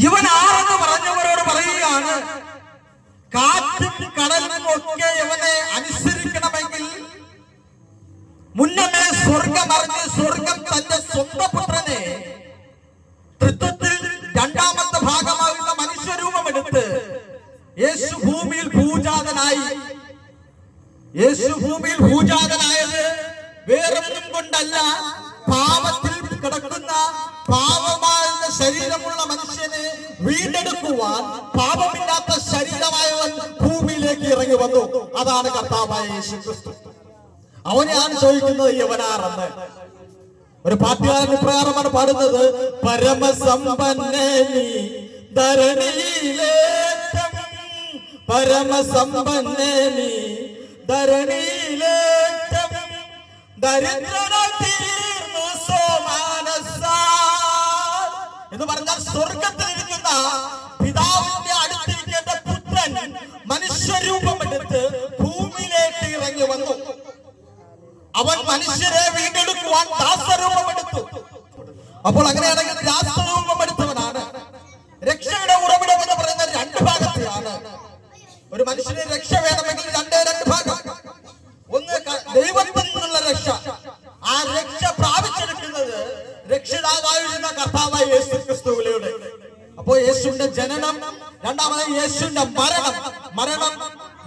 ഇവൻ ആരെന്ന് പറഞ്ഞവരോട് പറയുകയാണ്, കാറ്റും കടലും ഒക്കെ ഇവനെ അനുസരിക്കണമെങ്കിൽ മുന്നമേ സ്വർഗം അറിഞ്ഞ് സ്വർഗം തന്റെ സ്വന്തം പുത്രനെ തൃത്വത്തിൽ രണ്ടാമത്തെ ഭാഗമാകുന്ന മനുഷ്യരൂപമെടുത്ത് യേശു ഭൂമിയിൽ ഭൂജാതനായി. യേശു ഭൂമിയിൽ ഭൂജാതനായത് വേറൊന്നും കൊണ്ടല്ല, പാപത്തിൽ കിടക്കുന്ന പാപമായ ശരീരമുള്ള മനുഷ്യനെ വീണ്ടെടുക്കുവാൻ പാപമില്ലാത്ത ശരീരമായവൻ ഭൂമിയിലേക്ക് ഇറങ്ങി വന്നു. അതാണ് കർത്താവായ യേശു ക്രിസ്തു. അവനെയാണ് ചോദിക്കുന്നത് യവനാരെന്ന്. ഒരു പാട്ടുകാരൻ ഇപ്രകാരമാണ് പാടുന്നത്, പരമസമ്പന്നേ നീ ധരണിയിലേറ്റം, പരമസമ്പന്നേ നീ ധരണിയിലേറ്റം, ദരിദ്രനായി തീർന്നു സോമാനസാൽ എന്ന് പറഞ്ഞാൽ സ്വർഗത്തിലിരിക്കുന്ന പിതാവിന്റെ അടുത്തിരിക്കേണ്ട പുത്രൻ മനുഷ്യരൂപമെടുത്ത് ഭൂമിയിലേക്ക് ഇറങ്ങി വന്നു. അവൻ മനുഷ്യരെ വീണ്ടെടുക്കുവാൻ ദാസരൂപമെടുത്തു. അപ്പോൾ അങ്ങനെയാണെങ്കിൽ ദാസരൂപമെടുത്തവനാണ്. രക്ഷയുടെ ഉറവിടം എന്ന് പറയുന്നത് രണ്ട് ഭാഗത്തെയാണ്. ഒരു മനുഷ്യന് രക്ഷ വേണമെങ്കിൽ രണ്ട് ഭാഗം. ഒന്ന് ദൈവത്തിൽ നിന്നുള്ള രക്ഷ. ആ രക്ഷ പ്രാപിച്ചെടുക്കുന്നത് രക്ഷിതാവായിരുന്ന കർത്താവായ യേശു ക്രിസ്തുവിലൂടെ. അപ്പോ യേശുവിന്റെ ജനനം, രണ്ടാമതായി യേശുവിന്റെ മരണം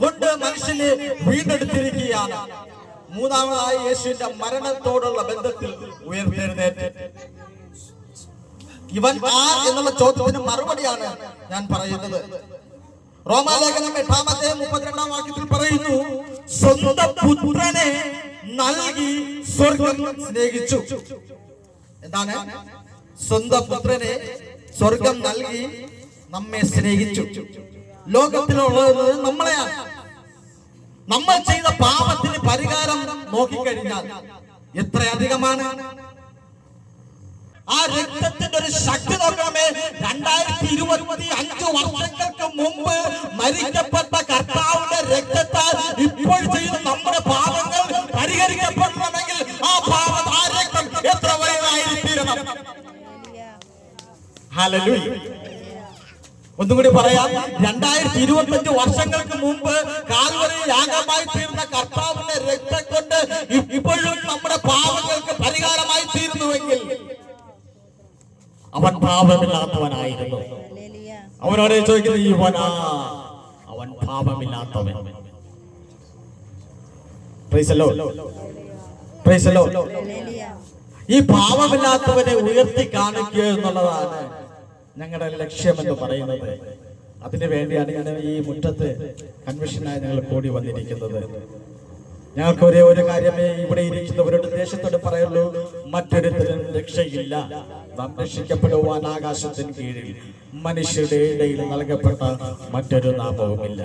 കൊണ്ട് മനുഷ്യനെ വീണ്ടെടുത്തിരിക്കുകയാണ്. മൂന്നാമതായി യേശുവിന്റെ മരണത്തോടുള്ള ബന്ധത്തിൽ ഉയർത്തെഴുന്നേറ്റ്. ഇവൻ ആർ എന്നുള്ള ചോദ്യത്തിന് മറുപടിയാണ് ഞാൻ പറയുന്നത്. റോമാലേഖനം 8-32 വാക്യത്തിൽ പറയുന്നു, സ്വന്തം പുത്രനെ നൽകി സ്വർഗം സ്നേഹിച്ചു. എന്താണ്? സ്വന്തം പുത്രനെ സ്വർഗം നൽകി നമ്മെ സ്നേഹിച്ചു. ലോകത്തിലുള്ളത് നമ്മളെയാണ്. നമ്മൾ ചെയ്ത പാപത്തിന് പരിഹാരം നോക്കിക്കഴിഞ്ഞാൽ എത്രയധികമാണ്. ആ രക്തത്തിന്റെ ഒരു ശക്തി നോക്കണമേ. 2025 വർഷങ്ങൾക്ക് മുമ്പ് മരിക്കപ്പെട്ട കർത്താവിന്റെ രക്തത്താൽ ഇപ്പോൾ ചെയ്ത നമ്മുടെ പാപങ്ങൾ പരിഹരിക്കപ്പെടണമെങ്കിൽ ആ പാപം, ആ രക്തം എത്ര വലുതായിരിക്കണം. ഹല്ലേലൂയ. ഒന്നും കൂടി പറയാം, 2025 വർഷങ്ങൾക്ക് മുമ്പ് കാൽവരി യാഗമായി തീർന്ന കർത്താവിന്റെ രക്തം കൊണ്ട് ഇപ്പോഴും നമ്മുടെ പാപങ്ങൾക്ക് പരിഹാരമായി തീരുന്നുവെങ്കിൽ അവൻ പാപമില്ലാത്തവനായിരുന്നു. അവനോട് ചോദിക്കുന്നത്, ഇവനാ അവൻ പാപമില്ലാത്തവൻ. Praise the Lord, praise the Lord. ഈ പാപമില്ലാത്തവനെ ഉയർത്തി കാണിക്കുക എന്നുള്ളതാണ് ഞങ്ങളുടെ ലക്ഷ്യമെന്ന് പറയുന്നത്. അതിനു വേണ്ടിയാണ് ഇങ്ങനെ ഈ മുറ്റത്ത് കൺവെൻഷനായി ഞങ്ങൾ കൂടി വന്നിരിക്കുന്നത്. ഞങ്ങൾക്ക് ഒരേ ഒരു കാര്യമേ ഇവിടെ ഇരിക്കുന്നവരുടെ ദേശത്തോട് പറയുള്ളൂ, മറ്റൊരുത്തരും രക്ഷയില്ല. നാം രക്ഷിക്കപ്പെടുവാൻ ആകാശത്തിന് കീഴിൽ മനുഷ്യരുടെ ഇടയിൽ നൽകപ്പെട്ട മറ്റൊരു നാമവുമില്ല.